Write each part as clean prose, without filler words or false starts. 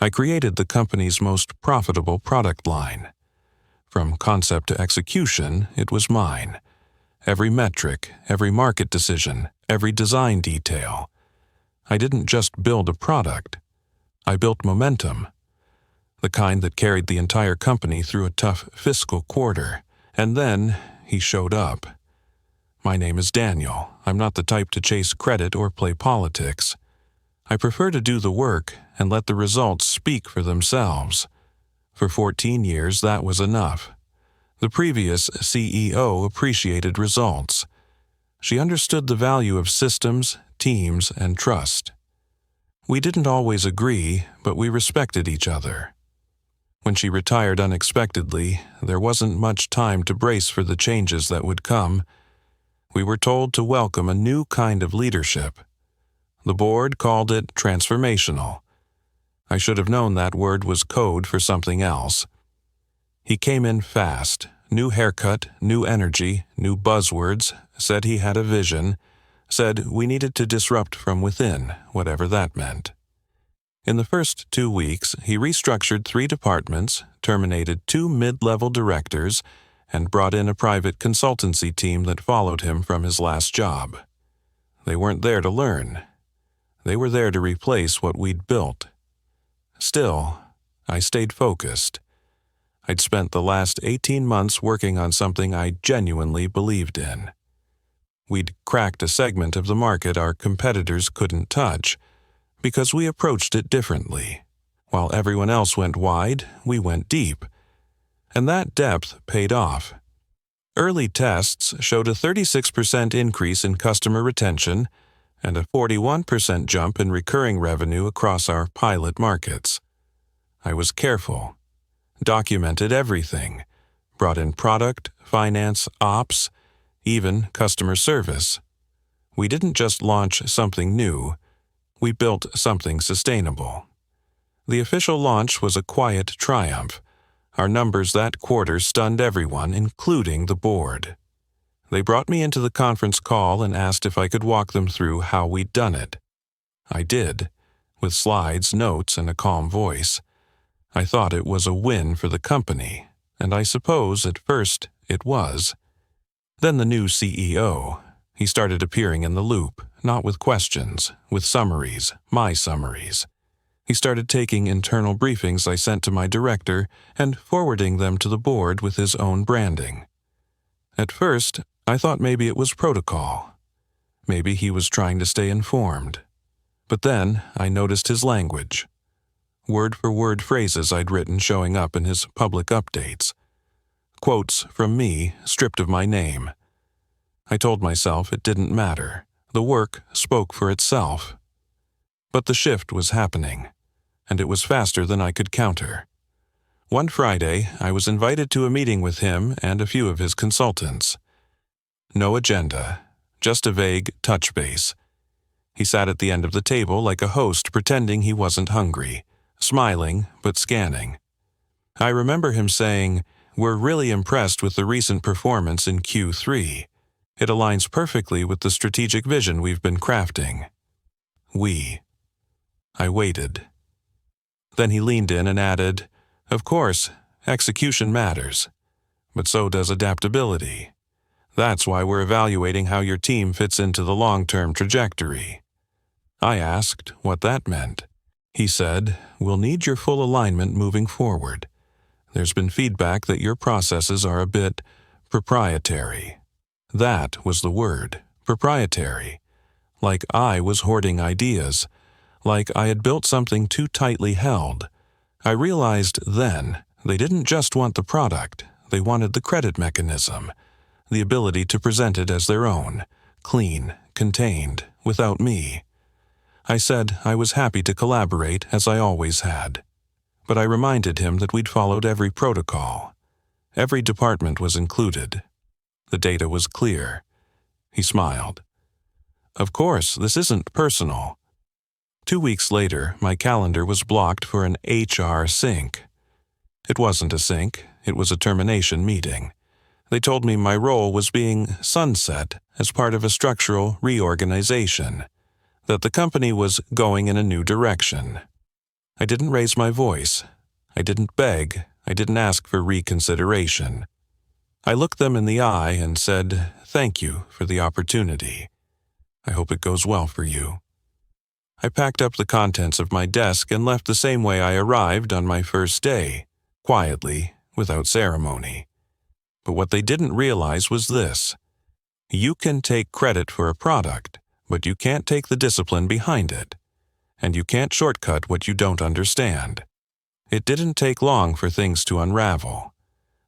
I created the company's most profitable product line. From concept to execution, it was mine. Every metric, every market decision, every design detail. I didn't just build a product. I built momentum. The kind that carried the entire company through a tough fiscal quarter. And then he showed up. My name is Daniel. I'm not the type to chase credit or play politics. I prefer to do the work and let the results speak for themselves. For 14 years, that was enough. The previous CEO appreciated results. She understood the value of systems, teams, and trust. We didn't always agree, but we respected each other. When she retired unexpectedly, there wasn't much time to brace for the changes that would come. We were told to welcome a new kind of leadership. The board called it transformational. I should have known that word was code for something else. He came in fast, new haircut, new energy, new buzzwords, said he had a vision, said we needed to disrupt from within, whatever that meant. In the first 2 weeks, he restructured 3 departments, terminated 2 mid-level directors, and brought in a private consultancy team that followed him from his last job. They weren't there to learn. They were there to replace what we'd built. Still, I stayed focused. I'd spent the last 18 months working on something I genuinely believed in. We'd cracked a segment of the market our competitors couldn't touch, because we approached it differently. While everyone else went wide, we went deep. And that depth paid off. Early tests showed a 36% increase in customer retention and a 41% jump in recurring revenue across our pilot markets. I was careful, documented everything, brought in product, finance, ops, even customer service. We didn't just launch something new. We built something sustainable. The official launch was a quiet triumph. Our numbers that quarter stunned everyone, including the board. They brought me into the conference call and asked if I could walk them through how we'd done it. I did, with slides, notes, and a calm voice. I thought it was a win for the company, and I suppose at first it was. Then the new CEO. He started appearing in the loop, not with questions, with summaries, my summaries. He started taking internal briefings I sent to my director and forwarding them to the board with his own branding. At first, I thought maybe it was protocol. Maybe he was trying to stay informed. But then I noticed his language. Word-for-word phrases I'd written showing up in his public updates. Quotes from me, stripped of my name. I told myself it didn't matter. The work spoke for itself. But the shift was happening, and it was faster than I could counter. One Friday, I was invited to a meeting with him and a few of his consultants. No agenda, just a vague touch base. He sat at the end of the table like a host pretending he wasn't hungry, smiling but scanning. I remember him saying, "We're really impressed with the recent performance in Q3. It aligns perfectly with the strategic vision we've been crafting." I waited. Then he leaned in and added, "Of course, execution matters, but so does adaptability. That's why we're evaluating how your team fits into the long-term trajectory." I asked what that meant. He said, "We'll need your full alignment moving forward. There's been feedback that your processes are a bit proprietary." That was the word, proprietary. Like I was hoarding ideas, like I had built something too tightly held. I realized then they didn't just want the product, they wanted the credit mechanism, the ability to present it as their own, clean, contained, without me. I said I was happy to collaborate as I always had. But I reminded him that we'd followed every protocol. Every department was included. The data was clear. He smiled. "Of course, this isn't personal." 2 weeks later, my calendar was blocked for an HR sync. It wasn't a sync, it was a termination meeting. They told me my role was being sunset as part of a structural reorganization, that the company was going in a new direction. I didn't raise my voice. I didn't beg. I didn't ask for reconsideration. I looked them in the eye and said, "Thank you for the opportunity. I hope it goes well for you." I packed up the contents of my desk and left the same way I arrived on my first day, quietly, without ceremony. But what they didn't realize was this: you can take credit for a product, but you can't take the discipline behind it. And you can't shortcut what you don't understand. It didn't take long for things to unravel.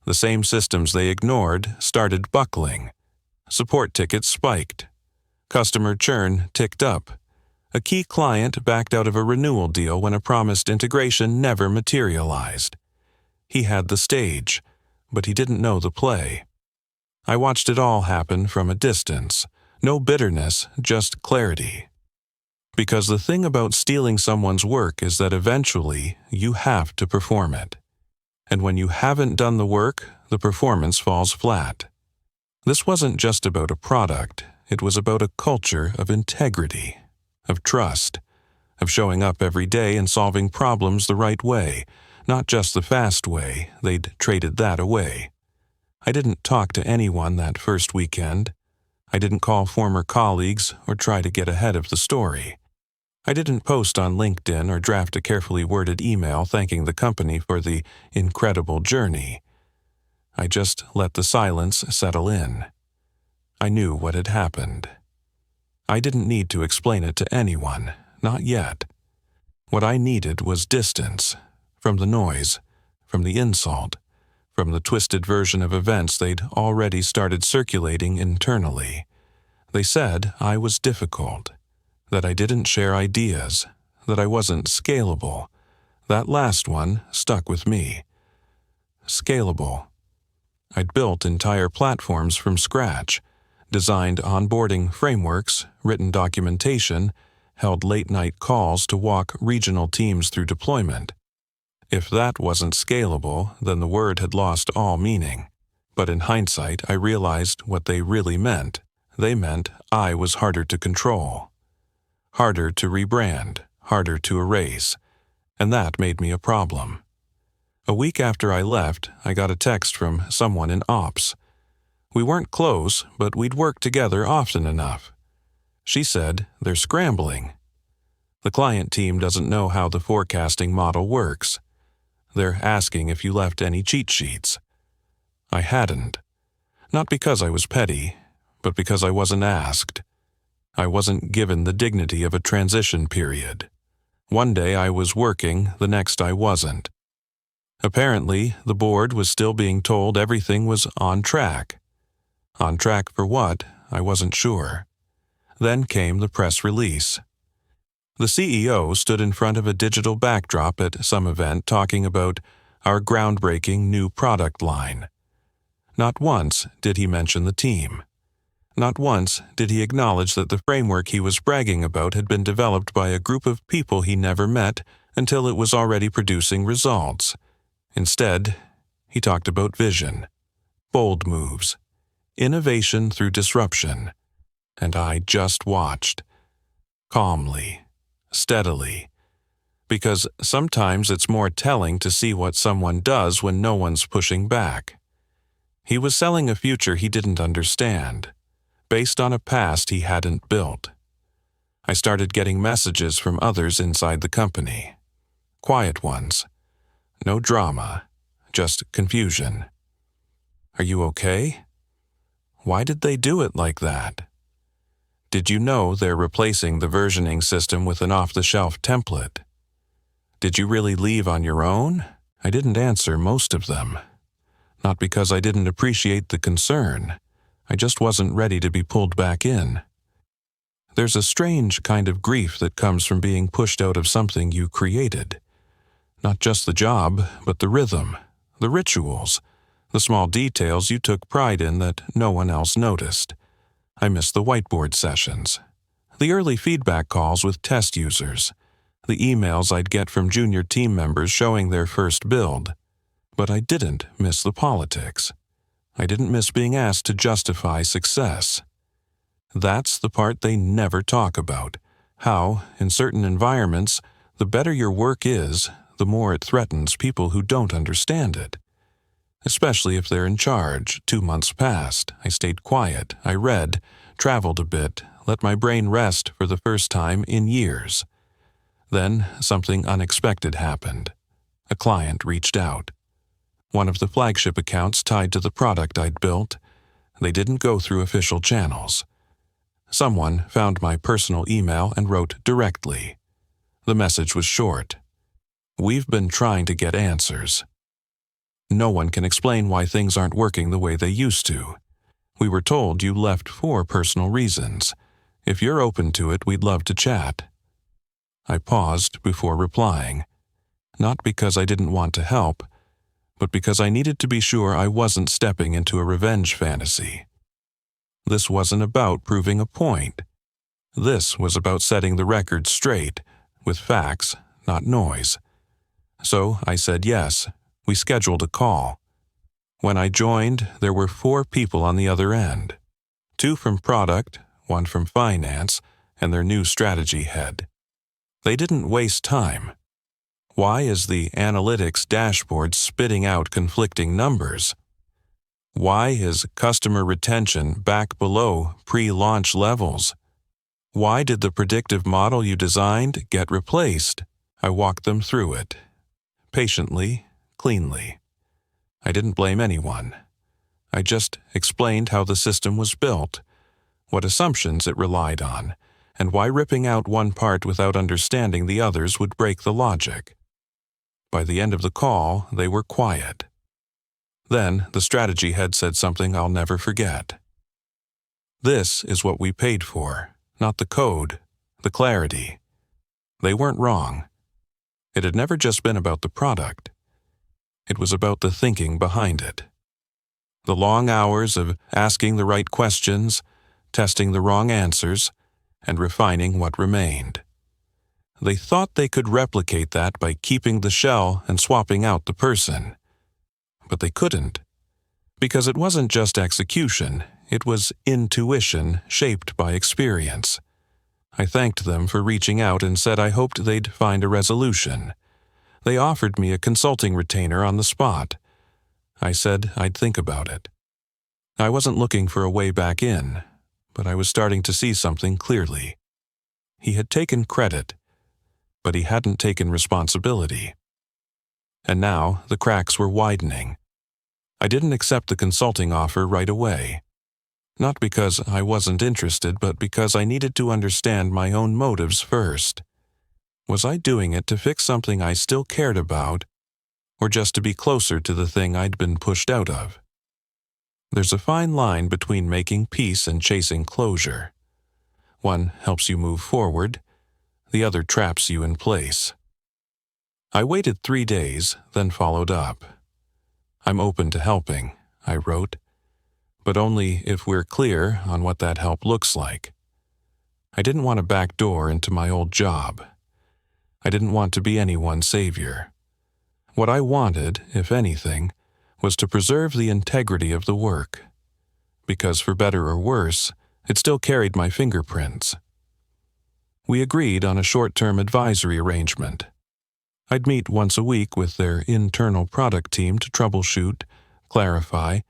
The same systems they ignored started buckling. Support tickets spiked. Customer churn ticked up. A key client backed out of a renewal deal when a promised integration never materialized. He had the stage, but he didn't know the play. I watched it all happen from a distance. No bitterness, just clarity. Because the thing about stealing someone's work is that eventually you have to perform it. And when you haven't done the work, the performance falls flat. This wasn't just about a product. It was about a culture of integrity, of trust, of showing up every day and solving problems the right way, not just the fast way. They'd traded that away. I didn't talk to anyone that first weekend. I didn't call former colleagues or try to get ahead of the story. I didn't post on LinkedIn or draft a carefully worded email thanking the company for the incredible journey. I just let the silence settle in. I knew what had happened. I didn't need to explain it to anyone, not yet. What I needed was distance, from the noise, from the insult, from the twisted version of events they'd already started circulating internally. They said I was difficult, that I didn't share ideas, that I wasn't scalable. That last one stuck with me. Scalable. I'd built entire platforms from scratch, designed onboarding frameworks, written documentation, held late-night calls to walk regional teams through deployment. If that wasn't scalable, then the word had lost all meaning. But in hindsight, I realized what they really meant. They meant I was harder to control. Harder to rebrand, harder to erase, and that made me a problem. A week after I left, I got a text from someone in ops. We weren't close, but we'd worked together often enough. She said, "They're scrambling. The client team doesn't know how the forecasting model works. They're asking if you left any cheat sheets." I hadn't. Not because I was petty, but because I wasn't asked. I wasn't given the dignity of a transition period. One day I was working, the next I wasn't. Apparently, the board was still being told everything was on track. On track for what? I wasn't sure. Then came the press release. The CEO stood in front of a digital backdrop at some event talking about our groundbreaking new product line. Not once did he mention the team. Not once did he acknowledge that the framework he was bragging about had been developed by a group of people he never met until it was already producing results. Instead, he talked about vision, bold moves, innovation through disruption, and I just watched, calmly, steadily, because sometimes it's more telling to see what someone does when no one's pushing back. He was selling a future he didn't understand, based on a past he hadn't built. I started getting messages from others inside the company. Quiet ones. No drama, just confusion. "Are you okay? Why did they do it like that? Did you know they're replacing the versioning system with an off-the-shelf template? Did you really leave on your own?" I didn't answer most of them. Not because I didn't appreciate the concern. I just wasn't ready to be pulled back in. There's a strange kind of grief that comes from being pushed out of something you created. Not just the job, but the rhythm, the rituals, the small details you took pride in that no one else noticed. I missed the whiteboard sessions, the early feedback calls with test users, the emails I'd get from junior team members showing their first build. But I didn't miss the politics. I didn't miss being asked to justify success. That's the part they never talk about, how, in certain environments, The better your work is, the more it threatens people who don't understand it. Especially if they're in charge. 2 months passed. I stayed quiet. I read, traveled a bit, let my brain rest for the first time in years. Then something unexpected happened. A client reached out. One of the flagship accounts tied to the product I'd built. They didn't go through official channels. Someone found my personal email and wrote directly. The message was short. "We've been trying to get answers. No one can explain why things aren't working the way they used to. We were told you left for personal reasons. If you're open to it, we'd love to chat." I paused before replying, not because I didn't want to help, but because I needed to be sure I wasn't stepping into a revenge fantasy. This wasn't about proving a point. This was about setting the record straight, with facts, not noise. So I said yes. We scheduled a call. When I joined, there were 4 people on the other end. 2 from product, 1 from finance, and their new strategy head. They didn't waste time. Why is the analytics dashboard spitting out conflicting numbers? Why is customer retention back below pre-launch levels? Why did the predictive model you designed get replaced? I walked them through it. Patiently, cleanly. I didn't blame anyone. I just explained how the system was built, what assumptions it relied on, and why ripping out one part without understanding the others would break the logic. By the end of the call, they were quiet. Then the strategy head said something I'll never forget. "This is what we paid for, not the code, the clarity." They weren't wrong. It had never just been about the product. It was about the thinking behind it. The long hours of asking the right questions, testing the wrong answers, and refining what remained. They thought they could replicate that by keeping the shell and swapping out the person. But they couldn't. Because it wasn't just execution, it was intuition shaped by experience. I thanked them for reaching out and said I hoped they'd find a resolution. They offered me a consulting retainer on the spot. I said I'd think about it. I wasn't looking for a way back in, but I was starting to see something clearly. He had taken credit, but he hadn't taken responsibility. And now the cracks were widening. I didn't accept the consulting offer right away. Not because I wasn't interested, but because I needed to understand my own motives first. Was I doing it to fix something I still cared about, or just to be closer to the thing I'd been pushed out of? There's a fine line between making peace and chasing closure. One helps you move forward, the other traps you in place. I waited 3 days, then followed up. "I'm open to helping," I wrote, "but only if we're clear on what that help looks like." I didn't want a back door into my old job. I didn't want to be anyone's savior. What I wanted, if anything, was to preserve the integrity of the work. Because for better or worse, it still carried my fingerprints. We agreed on a short-term advisory arrangement. I'd meet once a week with their internal product team to troubleshoot, clarify,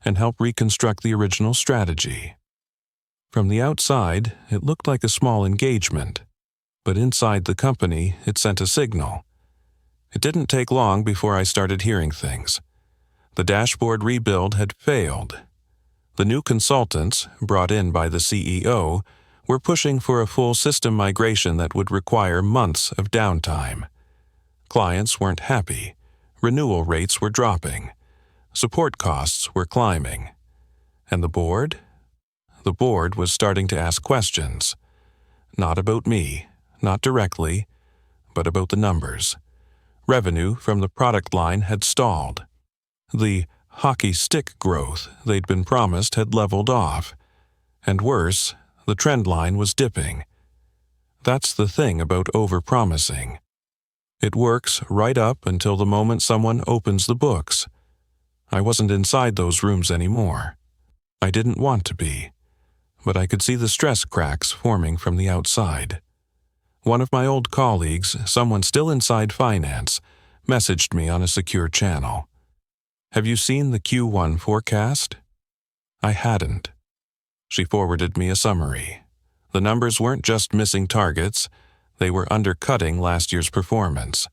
and help reconstruct the original strategy. From the outside, it looked like a small engagement, but inside the company, it sent a signal. It didn't take long before I started hearing things. The dashboard rebuild had failed. The new consultants, brought in by the CEO, were pushing for a full system migration that would require months of downtime. Clients weren't happy. Renewal rates were dropping. Support costs were climbing. And the board? The board was starting to ask questions. Not about me, not directly, but about the numbers. Revenue from the product line had stalled. The hockey stick growth they'd been promised had leveled off. And worse, the trend line was dipping. That's the thing about overpromising. It works right up until the moment someone opens the books. I wasn't inside those rooms anymore. I didn't want to be, but I could see the stress cracks forming from the outside. One of my old colleagues, someone still inside finance, messaged me on a secure channel. "Have you seen the Q1 forecast?" I hadn't. She forwarded me a summary. The numbers weren't just missing targets, they were undercutting last year's performance.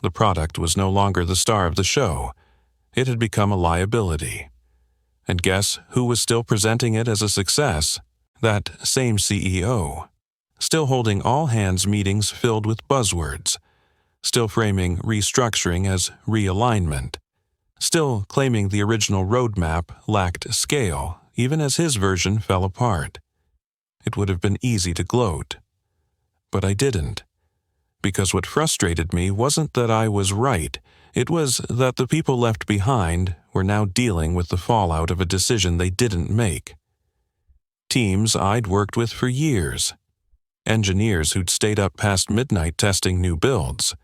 The product was no longer the star of the show. It had become a liability. And guess who was still presenting it as a success? That same CEO. Still holding all-hands meetings filled with buzzwords. Still framing restructuring as realignment. Still claiming the original roadmap lacked scale, even as his version fell apart. It would have been easy to gloat. But I didn't. Because what frustrated me wasn't that I was right, it was that the people left behind were now dealing with the fallout of a decision they didn't make. Teams I'd worked with for years. Engineers who'd stayed up past midnight testing new builds.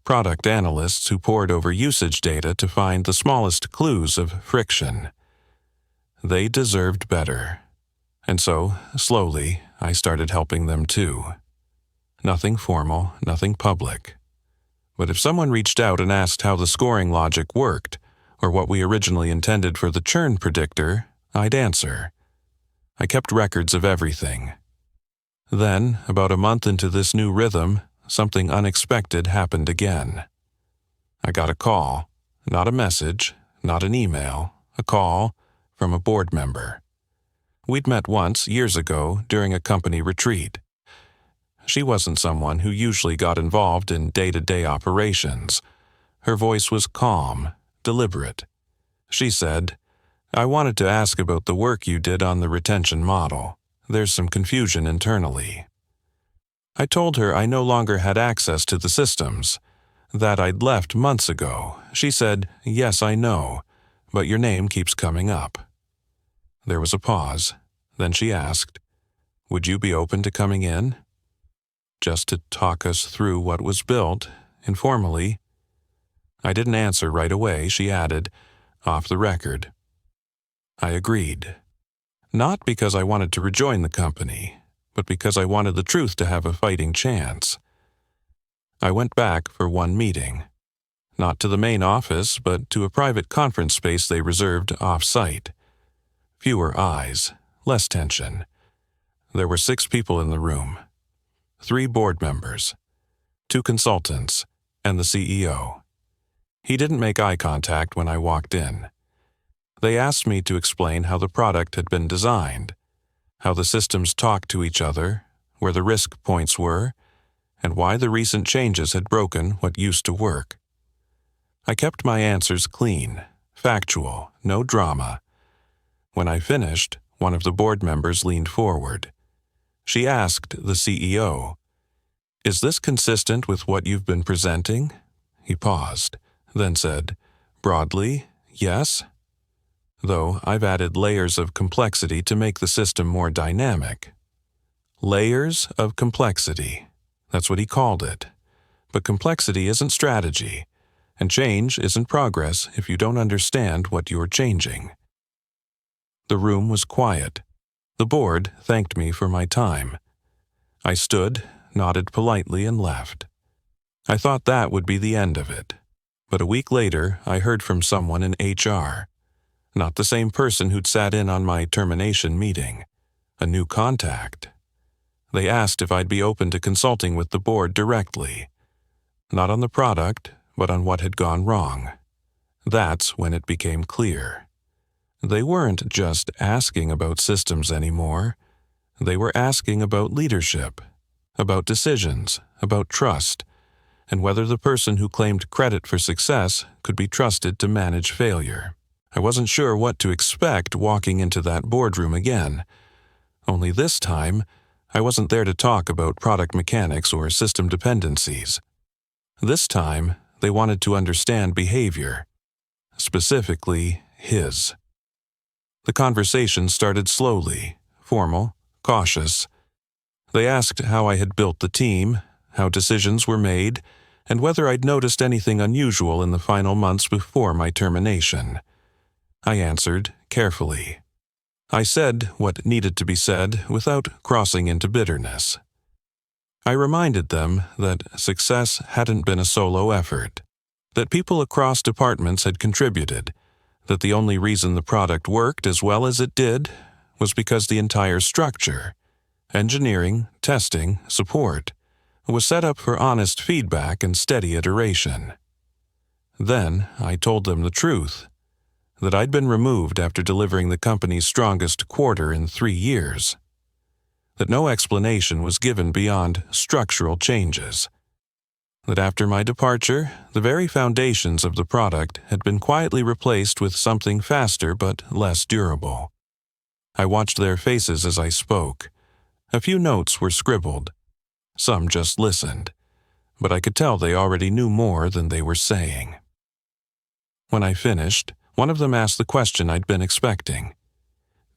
Product analysts who pored over usage data to find the smallest clues of friction. They deserved better. And so, slowly, I started helping them too. Nothing formal, nothing public. But if someone reached out and asked how the scoring logic worked, or what we originally intended for the churn predictor, I'd answer. I kept records of everything. Then, about a month into this new rhythm, something unexpected happened again. I got a call, not a message, not an email, a call from a board member. We'd met once, years ago, during a company retreat. She wasn't someone who usually got involved in day-to-day operations. Her voice was calm, deliberate. She said, "I wanted to ask about the work you did on the retention model. There's some confusion internally." I told her I no longer had access to the systems, that I'd left months ago. She said, "Yes, I know, but your name keeps coming up." There was a pause. Then she asked, "Would you be open to coming in?" Just to talk us through what was built, informally. I didn't answer right away. She added, "Off the record." I agreed. Not because I wanted to rejoin the company, but because I wanted the truth to have a fighting chance. I went back for one meeting. Not to the main office, but to a private conference space they reserved off-site. Fewer eyes, less tension. There were 6 people in the room. 3 board members, 2 consultants, and the CEO. He didn't make eye contact when I walked in. They asked me to explain how the product had been designed, how the systems talked to each other, where the risk points were, and why the recent changes had broken what used to work. I kept my answers clean, factual, no drama. When I finished, one of the board members leaned forward. She asked the CEO, "Is this consistent with what you've been presenting?" He paused, then said, "Broadly, yes. Though I've added layers of complexity to make the system more dynamic." Layers of complexity. That's what he called it. But complexity isn't strategy, and change isn't progress if you don't understand what you're changing. The room was quiet. The board thanked me for my time. I stood, nodded politely, and left. I thought that would be the end of it. But a week later, I heard from someone in HR. Not the same person who'd sat in on my termination meeting. A new contact. They asked if I'd be open to consulting with the board directly. Not on the product, but on what had gone wrong. That's when it became clear. They weren't just asking about systems anymore. They were asking about leadership, about decisions, about trust, and whether the person who claimed credit for success could be trusted to manage failure. I wasn't sure what to expect walking into that boardroom again. Only this time, I wasn't there to talk about product mechanics or system dependencies. This time, they wanted to understand behavior, specifically his. The conversation started slowly, formal, cautious. They asked how I had built the team, how decisions were made, and whether I'd noticed anything unusual in the final months before my termination. I answered carefully. I said what needed to be said without crossing into bitterness. I reminded them that success hadn't been a solo effort, that people across departments had contributed, that the only reason the product worked as well as it did was because the entire structure, engineering, testing, support, was set up for honest feedback and steady iteration. Then I told them the truth, that I'd been removed after delivering the company's strongest quarter in 3 years, that no explanation was given beyond structural changes, that after my departure, the very foundations of the product had been quietly replaced with something faster but less durable. I watched their faces as I spoke. A few notes were scribbled. Some just listened, but I could tell they already knew more than they were saying. When I finished, one of them asked the question I'd been expecting.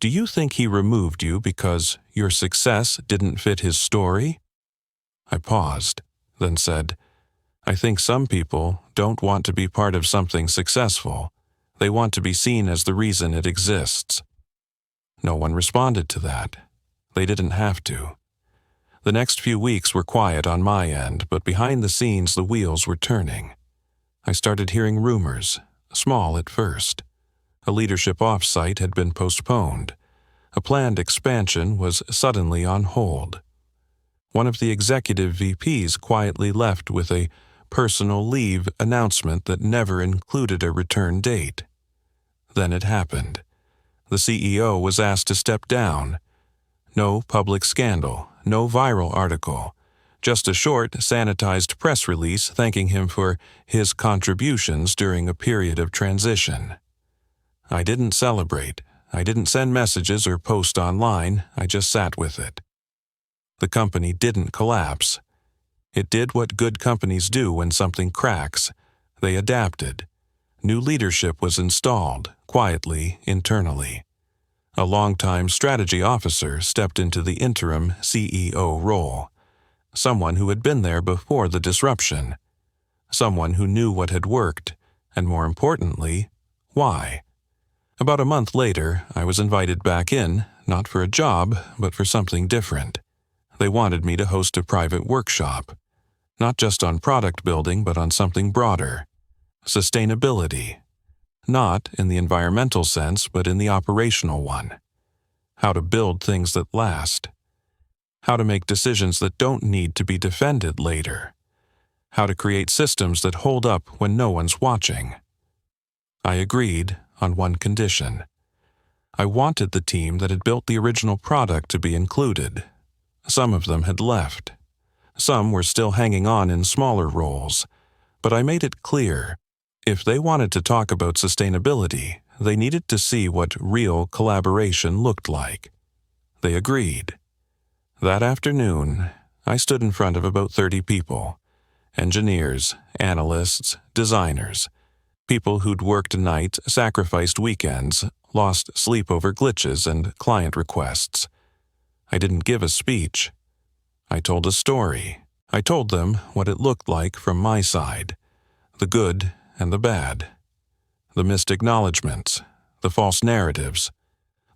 "Do you think he removed you because your success didn't fit his story?" I paused, then said, "I think some people don't want to be part of something successful. They want to be seen as the reason it exists." No one responded to that. They didn't have to. The next few weeks were quiet on my end, but behind the scenes the wheels were turning. I started hearing rumors, small at first. A leadership off-site had been postponed. A planned expansion was suddenly on hold. One of the executive VPs quietly left with a personal leave announcement that never included a return date. Then it happened. The CEO was asked to step down. No public scandal, no viral article, just a short, sanitized press release thanking him for his contributions during a period of transition. I didn't celebrate. I didn't send messages or post online. I just sat with it. The company didn't collapse. It did what good companies do when something cracks. They adapted. New leadership was installed, quietly, internally. A longtime strategy officer stepped into the interim CEO role. Someone who had been there before the disruption. Someone who knew what had worked, and more importantly, why. About a month later, I was invited back in, not for a job, but for something different. They wanted me to host a private workshop, not just on product building, but on something broader. Sustainability. Not in the environmental sense, but in the operational one. How to build things that last. How to make decisions that don't need to be defended later. How to create systems that hold up when no one's watching. I agreed on one condition. I wanted the team that had built the original product to be included. Some of them had left. Some were still hanging on in smaller roles, but I made it clear, if they wanted to talk about sustainability, they needed to see what real collaboration looked like. They agreed. That afternoon, I stood in front of about 30 people, engineers, analysts, designers, people who'd worked nights, sacrificed weekends, lost sleep over glitches and client requests. I didn't give a speech. I told a story. I told them what it looked like from my side, the good and the bad, the missed acknowledgments, the false narratives,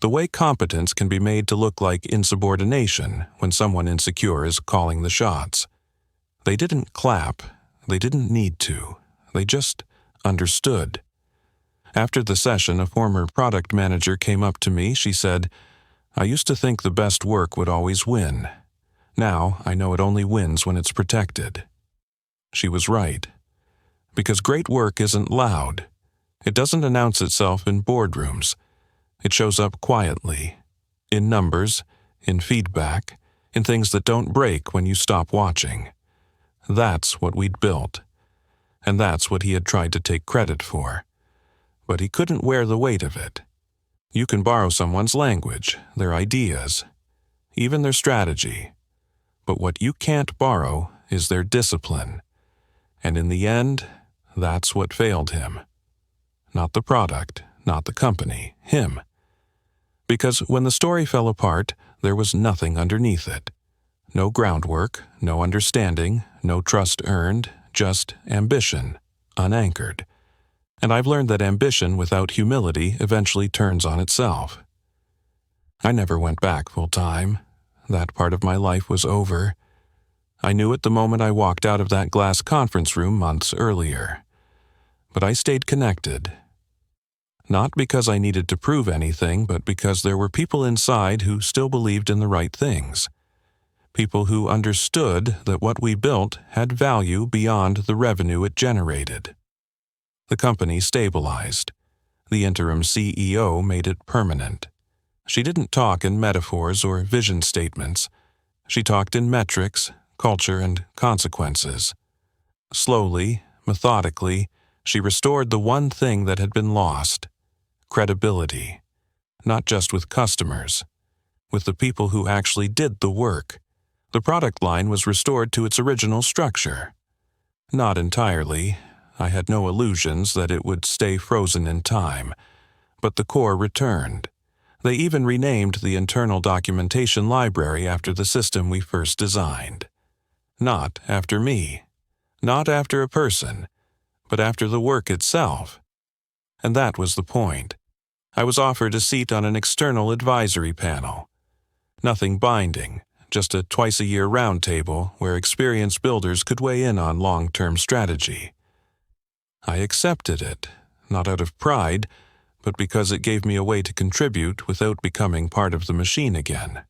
the way competence can be made to look like insubordination when someone insecure is calling the shots. They didn't clap. They didn't need to. They just understood. After the session, a former product manager came up to me. She said, "I used to think the best work would always win. Now I know it only wins when it's protected." She was right. Because great work isn't loud. It doesn't announce itself in boardrooms. It shows up quietly, in numbers, in feedback, in things that don't break when you stop watching. That's what we'd built. And that's what he had tried to take credit for. But he couldn't wear the weight of it. You can borrow someone's language, their ideas, even their strategy. But what you can't borrow is their discipline. And in the end, that's what failed him. Not the product, not the company, him. Because when the story fell apart, there was nothing underneath it. No groundwork, no understanding, no trust earned, just ambition, unanchored. And I've learned that ambition without humility eventually turns on itself. I never went back full time. That part of my life was over. I knew it the moment I walked out of that glass conference room months earlier. But I stayed connected. Not because I needed to prove anything, but because there were people inside who still believed in the right things. People who understood that what we built had value beyond the revenue it generated. The company stabilized. The interim CEO made it permanent. She didn't talk in metaphors or vision statements. She talked in metrics, culture, and consequences. Slowly, methodically, she restored the one thing that had been lost: credibility. Not just with customers, with the people who actually did the work. The product line was restored to its original structure. Not entirely. I had no illusions that it would stay frozen in time, but the core returned. They even renamed the internal documentation library after the system we first designed. Not after me, not after a person, but after the work itself. And that was the point. I was offered a seat on an external advisory panel. Nothing binding, just a twice-a-year roundtable where experienced builders could weigh in on long-term strategy. I accepted it, not out of pride, but because it gave me a way to contribute without becoming part of the machine again.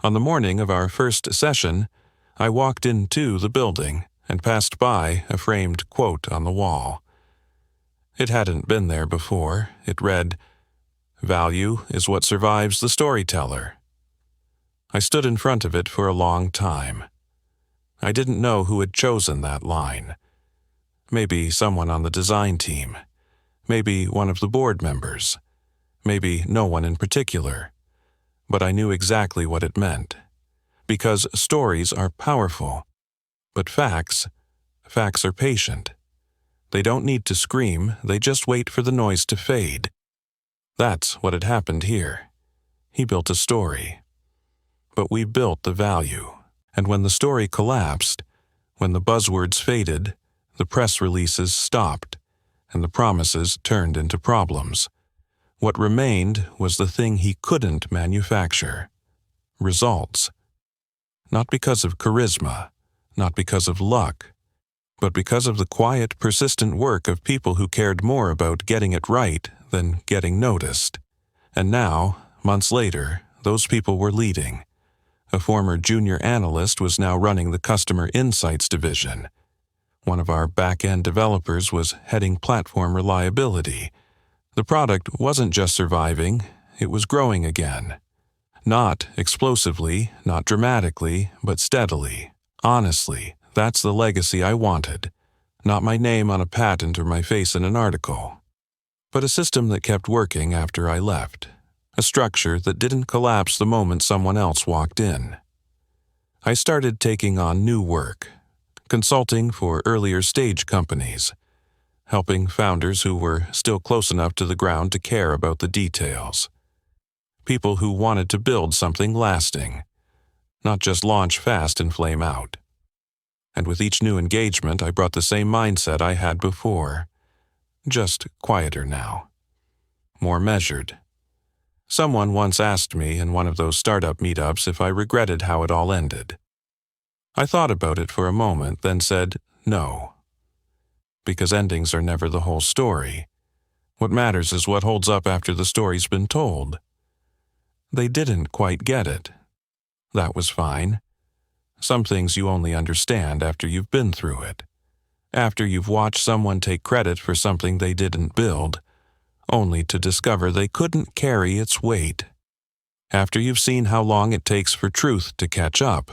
On the morning of our first session, I walked into the building and passed by a framed quote on the wall. It hadn't been there before. It read, "Value is what survives the storyteller." I stood in front of it for a long time. I didn't know who had chosen that line. Maybe someone on the design team. Maybe one of the board members. Maybe no one in particular. But I knew exactly what it meant. Because stories are powerful. But facts are patient. They don't need to scream, they just wait for the noise to fade. That's what had happened here. He built a story. But we built the value. And when the story collapsed, when the buzzwords faded, the press releases stopped, and the promises turned into problems. What remained was the thing he couldn't manufacture: results. Not because of charisma, not because of luck, but because of the quiet, persistent work of people who cared more about getting it right than getting noticed. And now, months later, those people were leading. A former junior analyst was now running the Customer Insights division. One of our back-end developers was heading platform reliability. The product wasn't just surviving, it was growing again. Not explosively, not dramatically, but steadily. Honestly, that's the legacy I wanted. Not my name on a patent or my face in an article. But a system that kept working after I left. A structure that didn't collapse the moment someone else walked in. I started taking on new work. Consulting for earlier stage companies, helping founders who were still close enough to the ground to care about the details. People who wanted to build something lasting, not just launch fast and flame out. And with each new engagement, I brought the same mindset I had before, just quieter now, more measured. Someone once asked me in one of those startup meetups if I regretted how it all ended. I thought about it for a moment, then said, no. Because endings are never the whole story. What matters is what holds up after the story's been told. They didn't quite get it. That was fine. Some things you only understand after you've been through it. After you've watched someone take credit for something they didn't build, only to discover they couldn't carry its weight. After you've seen how long it takes for truth to catch up,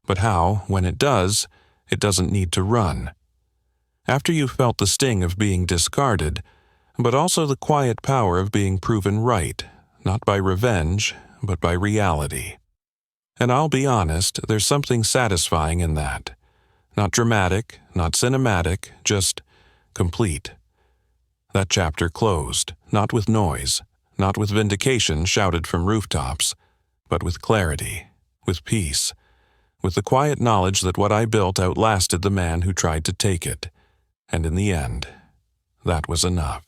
but how, when it does, it doesn't need to run. After you've felt the sting of being discarded, but also the quiet power of being proven right, not by revenge, but by reality. And I'll be honest, there's something satisfying in that. Not dramatic, not cinematic, just complete. That chapter closed, not with noise, not with vindication shouted from rooftops, but with clarity, with peace, with the quiet knowledge that what I built outlasted the man who tried to take it. And in the end, that was enough.